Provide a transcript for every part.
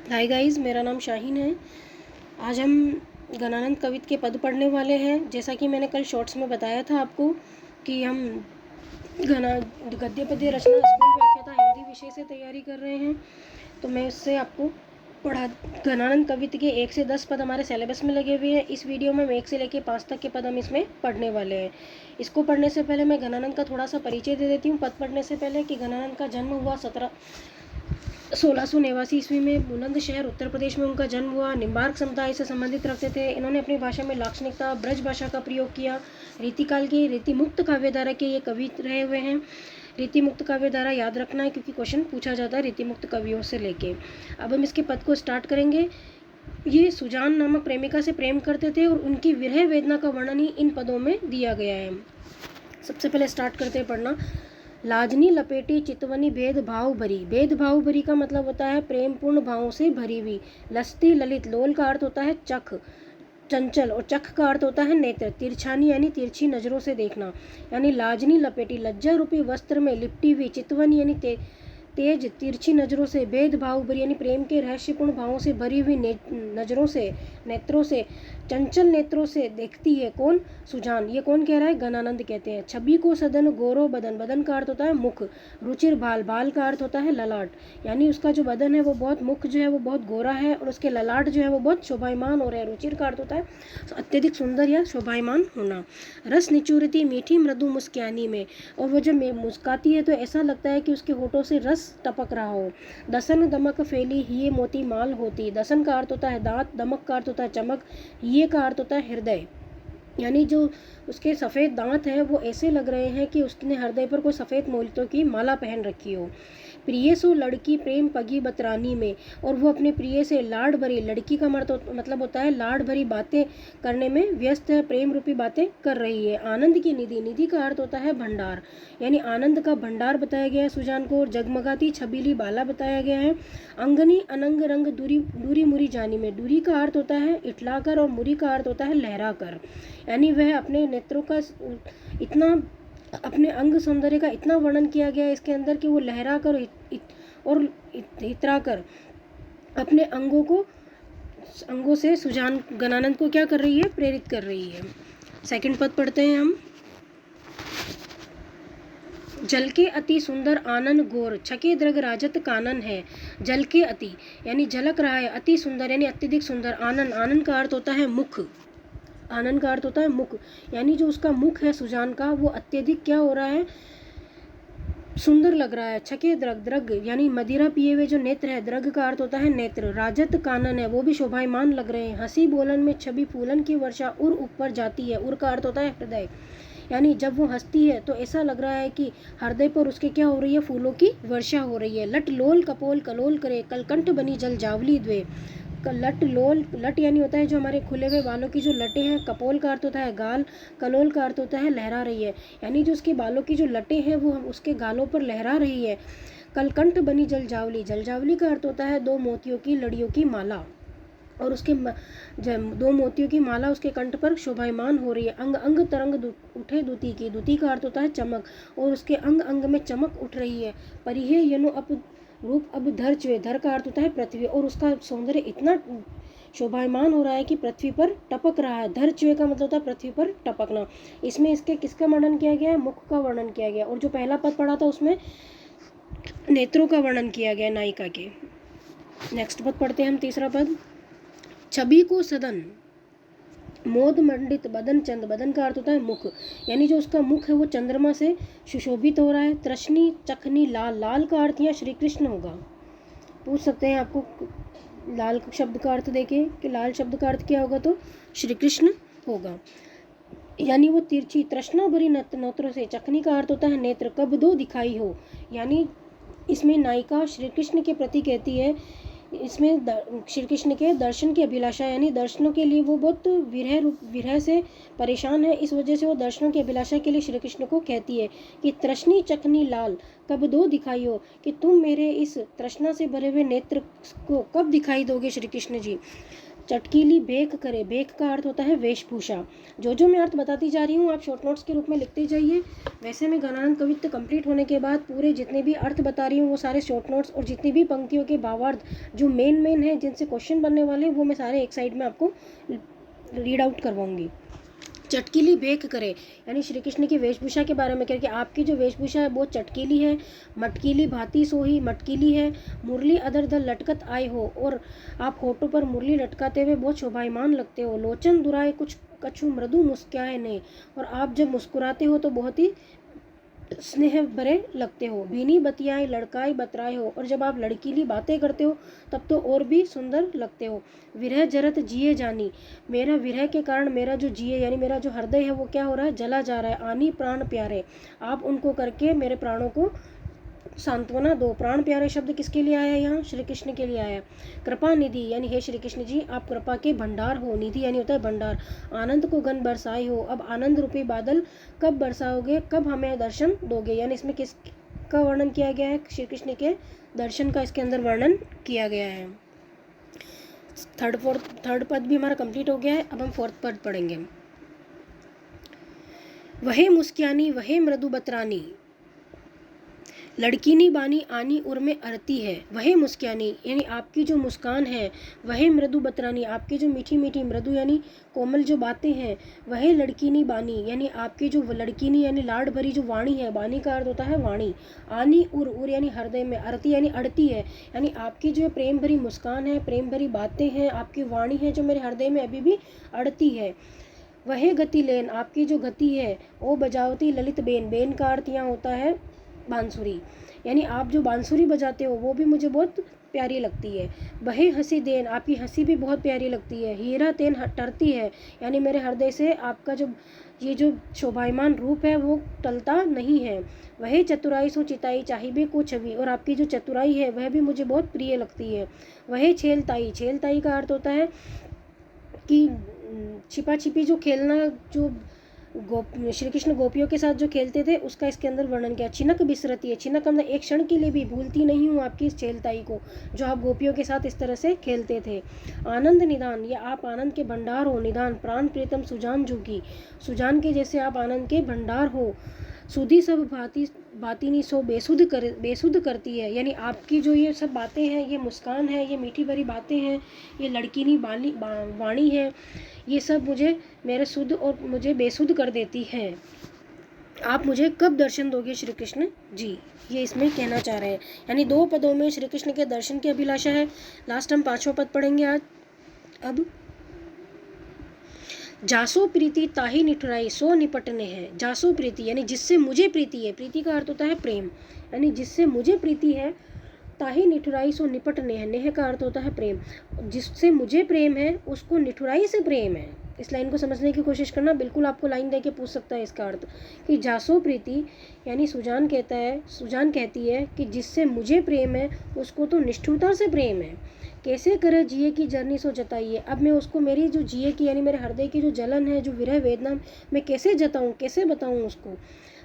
Hi guys, मेरा नाम शाहीन है। आज हम गणानंद कवित के पद पढ़ने वाले हैं। जैसा कि मैंने कल शॉर्ट्स में बताया था आपको कि हम गद्य पद्य रचना स्कूल व्याख्याता हिंदी विषय से तैयारी कर रहे हैं। तो मैं उससे आपको पढ़ा गणानंद कवित के 1 से 10 पद हमारे सिलेबस में लगे हुए हैं। इस वीडियो में 1 से लेकर 5 तक के पद हम इसमें पढ़ने वाले हैं। इसको पढ़ने से पहले मैं गणानंद का थोड़ा सा परिचय दे देती हूँ। पद पढ़ने से पहले कि गणानंद का जन्म हुआ 1689 ईस्वी में बुलंदशहर उत्तर प्रदेश में उनका जन्म हुआ। निम्बार्क समुदाय से संबंधित रखते थे। इन्होंने अपनी भाषा में लाक्षणिकता ब्रज भाषा का प्रयोग किया। रीतिकाल की रीतिमुक्त काव्यधारा के ये कवि रहे हुए हैं। रीतिमुक्त काव्यधारा याद रखना है क्योंकि क्वेश्चन पूछा जाता है रीतिमुक्त कवियों से लेके। अब हम इसके पद को स्टार्ट करेंगे। ये सुजान नामक प्रेमिका से प्रेम करते थे और उनकी विरह वेदना का वर्णन ही इन पदों में दिया गया है। सबसे पहले स्टार्ट करते हैं पढ़ना। लाजनी लपेटी चितवनी भेदभाव भरी। भेदभाव भरी का मतलब होता है प्रेम पूर्ण भावों से भरी हुई। लस्ती ललित। लोल का अर्थ होता है चख चंचल और चख का अर्थ होता है नेत्र। तिरछानी यानी तिरछी नजरों से देखना। यानी लाजनी लपेटी लज्जा रूपी वस्त्र में लिपटी हुई। चितवनी यानी तेज तिरछी नजरों से। भेदभाव भरी यानी प्रेम के रहस्यपूर्ण भावों से भरी हुई नजरों से नेत्रों से चंचल नेत्रों से देखती है। कौन? सुजान। ये कौन कह रहा है? गणानंद कहते हैं। छवि को सदन गौरव बदन। बदन का अर्थ होता है मुख। रुचिर बाल। बाल का अर्थ होता है ललाट। यानी उसका जो बदन है वो बहुत मुख जो है वो बहुत गोरा है और उसके ललाट जो है वो बहुत शोभायमान हो रहे हैं। रुचिर का अर्थ होता है अत्यधिक सुंदर या शोभायमान होना। रस निचुरती मीठी मृदु मुस्कानी में। और वो जब मुस्काती है तो ऐसा लगता है कि उसके होठों से रस टपक रहा हो। दसन दमक फैली हिये मोती माल होती। दसन का अर्थ होता है दांत। दमक का अर्थ होता है चमक। ये का अर्थ होता है हृदय। यानी जो उसके सफ़ेद दांत हैं वो ऐसे लग रहे हैं कि उसने हृदय पर कोई सफ़ेद मोतियों की माला पहन रखी हो। प्रिय सो लड़की प्रेम पगी बतरानी में। और वो अपने प्रिय से लाड भरी। लड़की का मतलब होता है लाड भरी बातें करने में व्यस्त है। प्रेम रूपी बातें कर रही है। आनंद की निधि। निधि का अर्थ होता है भंडार। यानी आनंद का भंडार बताया गया है सुजान को। जगमगाती छबीली बाला बताया गया है। अंगनी अनंग रंग दूरी दूरी मुरी जानी में। दूरी का अर्थ होता है इटलाकर और मुरी का अर्थ होता है लहराकर। यानी वह अपने नेत्रों का इतना अपने अंग सौंदर्य का इतना वर्णन किया गया है इसके अंदर कि वो लहरा कर और इतरा कर अपने अंगों से सुजान गणानंद को क्या कर रही है? प्रेरित कर रही है। सेकंड पद पढ़ते हैं हम। जल के अति सुंदर आनन गोर। छके द्रग राजत कानन है। जल के अति यानी झलक रहा है। अति सुंदर यानी अत्यधिक सुंदर। आनन। आनन का अर्थ होता है मुख। आनंद का अर्थ होता है मुख। यानी जो उसका मुख है सुजान का वो अत्यधिक क्या हो रहा है? सुंदर लग रहा है। छके द्रग। द्रग यानी मदिरा पिए हुए जो नेत्र है। द्रग का अर्थ होता है नेत्र। राजत कानन है वो भी शोभायमान लग रहे हैं। हंसी बोलन में छवि फूलन की वर्षा उर ऊपर जाती है। उर का अर्थ होता है हृदय। यानी जब वो हंसती है तो ऐसा लग रहा है कि हृदय पर उसके क्या हो रही है? फूलों की वर्षा हो रही है। लट लोल कपोल कलोल करे। कलकंठ बनी जल जावली द्वे। लट लोल। लट यानी होता है जो हमारे खुले हुए बालों की जो लटें हैं। कपोल का अर्थ होता है गाल। कलोल का अर्थ होता है लहरा रही है। यानी जो उसके बालों की जो लटें हैं वो उसके गालों पर लहरा रही है। कलकंठ बनी जल जावली। जल जावली का अर्थ होता है 2 मोतियों की लड़ियों की माला। और उसके 2 मोतियों की माला उसके कंठ पर शोभायमान हो रही है। अंग अंग तरंग उठे दूती की। दूती का अर्थ होता है चमक और उसके अंग अंग में चमक उठ रही है। परिहे यनु अप रूप अब धर चुए। धर का अर्थ होता है पृथ्वी और उसका सौंदर्य इतना शोभायमान हो रहा है कि पृथ्वी पर टपक रहा है। धर चुए का मतलब होता है पृथ्वी पर टपकना। इसमें इसके किसका वर्णन किया गया है? मुख का वर्णन किया गया। और जो पहला पद पढ़ा था उसमें नेत्रों का वर्णन किया गया नायिका के। नेक्स्ट पद पढ़ते हैं हम। तीसरा पद। छवि को सदन मोद मंडित बदन चंद। बदन का अर्थ होता है मुख। यानी जो उसका मुख है वो चंद्रमा से सुशोभित हो रहा है। तृष्णी चखनी लाल। लाल का अर्थ यहाँ श्री कृष्ण होगा। पूछ सकते हैं आपको लाल शब्द का अर्थ देके कि लाल शब्द का अर्थ क्या होगा, तो श्री कृष्ण होगा। यानी वो तिरछी तृष्णा भरी नेत्रों से। चखनी का अर्थ होता है नेत्र। कब दो दिखाई हो। यानी इसमें नायिका श्री कृष्ण के प्रति कहती है, इसमें श्री कृष्ण के दर्शन की अभिलाषा यानी दर्शनों के लिए वो बहुत विरह से परेशान है। इस वजह से वो दर्शनों की अभिलाषा के लिए श्री कृष्ण को कहती है कि तृष्णी चखनी लाल कब दो दिखाई हो, कि तुम मेरे इस तृष्णा से भरे हुए नेत्र को कब दिखाई दोगे श्री कृष्ण जी। चटकीली बेक करे, बेक का अर्थ होता है वेशभूषा। जो मैं अर्थ बताती जा रही हूँ आप शॉर्ट नोट्स के रूप में लिखते जाइए। वैसे मैं गणानंद कवित्व कंप्लीट होने के बाद पूरे जितने भी अर्थ बता रही हूँ वो सारे शॉर्ट नोट्स और जितनी भी पंक्तियों के भावार्थ जो मेन है जिनसे क्वेश्चन बनने वाले हैं वो मैं सारे एक साइड में आपको रीड आउट करवाऊंगी। चटकीली बेक करे यानी श्री कृष्ण की वेशभूषा के बारे में, क्योंकि आपकी जो वेशभूषा है बहुत चटकीली है। मटकीली भांति सोही, मटकीली है। मुरली अदर धर लटकत आए हो, और आप होठों पर मुरली लटकाते हुए बहुत शोभायमान लगते हो। लोचन दुराए कुछ कछु मृदु मुस्काए ने, और आप जब मुस्कुराते हो तो बहुत ही स्नेह भरे लगते हो। भीनी बतियाए लड़काई बतराए हो, और जब आप लड़कीली बातें करते हो तब तो और भी सुंदर लगते हो। विरह जरत जिए जानी, मेरा विरह के कारण मेरा जो जिए यानी मेरा जो हृदय है वो क्या हो रहा है, जला जा रहा है। आनी प्राण प्यारे, आप उनको करके मेरे प्राणों को सांत्वना दो। प्राण प्यारे शब्द किसके लिए आया है यहाँ, श्री कृष्ण के लिए आया। कृपा निधि यानी हे श्री कृष्ण जी आप कृपा के भंडार हो। निधि यानी होता है भंडार। आनंद को गन बरसाए हो, अब आनंद रूपी बादल कब बरसाओगे, कब हमें दर्शन दोगे। यानी इसमें किसका वर्णन किया गया है, श्री कृष्ण के दर्शन का इसके अंदर वर्णन किया गया है। थर्ड पद भी हमारा कंप्लीट हो गया है। अब हम फोर्थ पद पढ़ेंगे। वहे मुस्क्यानी वहे मृदु बतरानी, लड़कीनी बानी आनी उर में अरती है। वह मुस्क्यानी यानी आपकी जो मुस्कान है, वह मृदु बतरानी आपकी जो मीठी मीठी मृदु यानी कोमल जो बातें हैं, वह लड़कीनी बानी यानी आपकी जो लड़कीनी यानी लाड भरी जो वाणी है। बानी का अर्थ होता है वाणी। आनी उर यानी हृदय में, अरती यानी अड़ती है, यानी आपकी जो प्रेम भरी मुस्कान है, प्रेम भरी बातें हैं, आपकी वाणी है जो मेरे हृदय में अभी भी अड़ती है। वह गति लेन आपकी जो गति है, ओ बजावती ललित बेन, बेन का अर्थ यहाँ होता है बांसुरी, यानी आप जो बांसुरी बजाते हो वो भी मुझे बहुत प्यारी लगती है। वही हंसी देन आपकी हंसी भी बहुत प्यारी लगती है। हीरा तेन टरती है यानी मेरे हृदय से आपका जो ये जो शोभायमान रूप है वो टलता नहीं है। वही चतुराई सो चिताई चाहिए को छवि, और आपकी जो चतुराई है वह भी मुझे बहुत प्रिय लगती है। वही छेलताई, छेलताई का अर्थ होता है कि छिपा छिपी जो खेलना, जो श्री कृष्ण गोपियों के साथ जो खेलते थे उसका इसके अंदर वर्णन किया। छिनक बिसरती है, छिनक मतलब एक क्षण के लिए भी भूलती नहीं हूँ आपकी इस छेलताई को जो आप गोपियों के साथ इस तरह से खेलते थे। आनंद निदान, या आप आनंद के भंडार हो। निदान प्राण प्रीतम सुजान जुगी, सुजान के जैसे आप आनंद के भंडार हो। सुधी सब बातिनी सो बेसुध करती है, यानी आपकी जो ये सब बातें हैं, ये मुस्कान है, ये मीठी भरी बातें हैं, ये लड़कीनी वाणी है, ये सब मुझे मेरे शुद्ध और मुझे बेसुध कर देती है। आप मुझे कब दर्शन दोगे श्री कृष्ण जी, ये इसमें कहना चाह रहे हैं। यानी 2 पदों में श्री कृष्ण के दर्शन की अभिलाषा है। लास्ट हम 5वां पद पढ़ेंगे आज। अब जासो प्रीति ताही निठुराई सो निपटने है। जासो प्रीति यानी जिससे मुझे प्रीति है, प्रीति का अर्थ होता है प्रेम, यानी जिससे मुझे प्रीति है। ताही निठुराई सो निपटने है, नेह का अर्थ होता है प्रेम। जिससे मुझे प्रेम है उसको निठुराई से प्रेम है। इस लाइन को समझने की कोशिश करना, बिल्कुल आपको लाइन देके पूछ सकता है इसका अर्थ कि जासो प्रीति यानी सुजान कहती है कि जिससे मुझे प्रेम है उसको तो निष्ठुरता से प्रेम है। कैसे करे जिए की जर्नी सो जताइए, अब मैं उसको मेरी जो जिए की यानी मेरे हृदय की जो जलन है, जो विरह वेदना, मैं कैसे जताऊँ, कैसे बताऊँ उसको।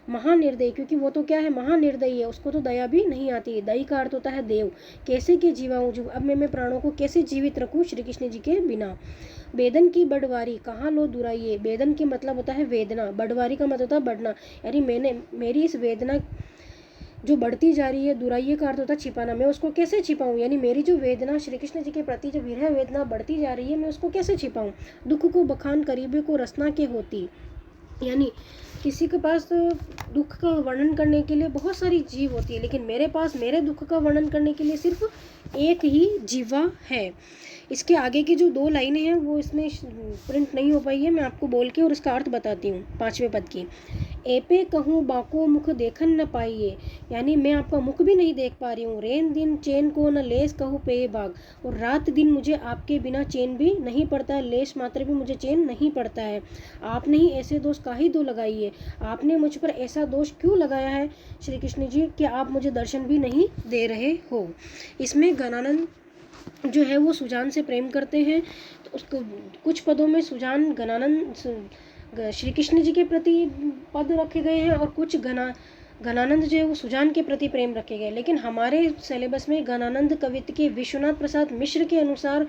महानिर्दयी, क्योंकि वो तो क्या है, महानिर्दयी है, उसको तो दया भी नहीं आती। दयी का अर्थ होता है देव। कैसे के जीवाऊँ, जो अब मैं प्राणों को कैसे जीवित रखूँ श्री कृष्ण जी के बिना। बेदन की बड़वारी कहाँ लो दुराइए, बेदन की मतलब होता है वेदना, बड़वारी का मतलब होता है बढ़ना, यानी मेरी इस वेदना जो बढ़ती जा रही है, दुराइये का अर्थ होता है छिपाना, मैं उसको कैसे छिपाऊं, यानी मेरी जो वेदना श्री कृष्ण जी के प्रति जो विरह वेदना बढ़ती जा रही है, मैं उसको कैसे छिपाऊं। दुख को बखान करीबे को रसना के होती, यानी किसी के पास दुख का वर्णन करने के लिए बहुत सारी जीव होती है, लेकिन मेरे पास मेरे दुख का वर्णन करने के लिए सिर्फ एक ही जीवा है। इसके आगे की जो 2 लाइनें हैं वो इसमें प्रिंट नहीं हो पाई है, मैं आपको बोल के और इसका अर्थ बताती हूँ 5वें पद की। एपे कहूँ बाको मुख देखन न पाइए, यानी मैं आपका मुख भी नहीं देख पा रही हूँ। रेन दिन चैन को न लेस कहूँ पे बाग, और रात दिन मुझे आपके बिना चैन भी नहीं पड़ता है, लेस मात्र भी मुझे चैन नहीं पड़ता है। आपने ही ऐसे दोष काहे दो लगाइए, आपने मुझ पर ऐसा दोष क्यों लगाया है श्री कृष्ण जी कि आप मुझे दर्शन भी नहीं दे रहे हो। इसमें गणानंद जो है वो सुजान से प्रेम करते हैं, तो उसको कुछ पदों में सुजान गणानंद श्री कृष्ण जी के प्रति पद रखे गए हैं, और कुछ गणानंद जो है वो सुजान के प्रति प्रेम रखे गए। लेकिन हमारे सिलेबस में गणानंद कवित्व के विश्वनाथ प्रसाद मिश्र के अनुसार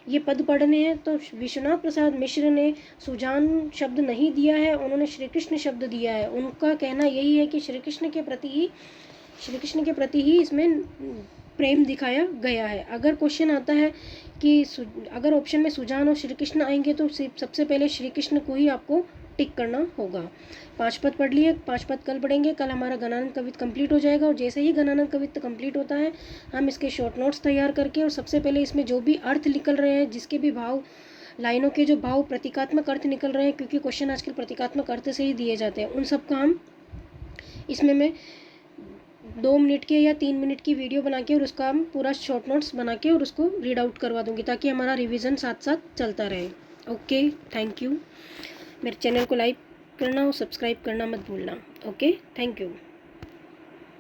ये पद पढ़ने हैं। तो विश्वनाथ प्रसाद मिश्र ने सुजान शब्द नहीं दिया है, उन्होंने श्री कृष्ण शब्द दिया है। उनका कहना यही है कि श्री कृष्ण के प्रति ही इसमें प्रेम दिखाया गया है। अगर क्वेश्चन आता है कि अगर ऑप्शन में सुजान और श्री कृष्ण आएंगे तो सबसे पहले श्री कृष्ण को ही आपको टिक करना होगा। 5 पद पढ़ लिए, 5 पद कल पढ़ेंगे। कल हमारा गणानंद कवित्त कंप्लीट हो जाएगा, और जैसे ही गणानंद कवित्त कंप्लीट होता है हम इसके शॉर्ट नोट्स तैयार करके, और सबसे पहले इसमें जो भी अर्थ निकल रहे हैं, जिसके भी भाव, लाइनों के जो भाव प्रतीकात्मक अर्थ निकल रहे हैं, क्योंकि क्वेश्चन आजकल प्रतीकात्मक अर्थ से ही दिए जाते हैं, उन सबका हम इसमें मैं 2 मिनट के या 3 मिनट की वीडियो बना के और उसका हम पूरा शॉर्ट नोट्स बना के और उसको रीड आउट करवा दूंगी, ताकि हमारा रिवीजन साथ साथ चलता रहे। Okay, thank you. मेरे चैनल को लाइक करना और सब्सक्राइब करना मत भूलना। Okay, thank you.